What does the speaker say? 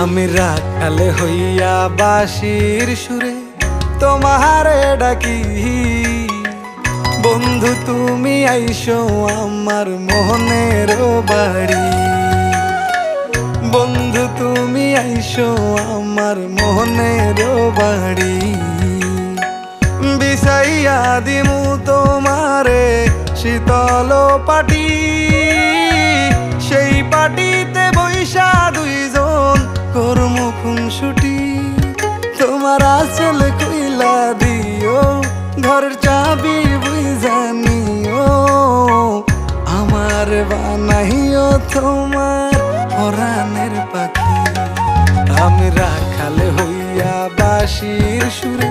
আমি রাখাল হইয়া বাঁশির সুরে তোমারে ডাকি, বন্ধু তুমি আইসো আমার মনের বাড়ি। বন্ধু তুমি আইসো আমার মনের বাড়ি। বিছাইয়া দিমু তোমারে শীতল পাটি, সেই পাটিতে বৈশা দুইজন করমু খুনসুটি। তোমার আঁচল কইলা দিও, ঘরের চাবি বুইঝা নিও, আমার বানাইও তোমার পরাণের পাখি। আমি রাখাল হইয়া বাঁশির সুরে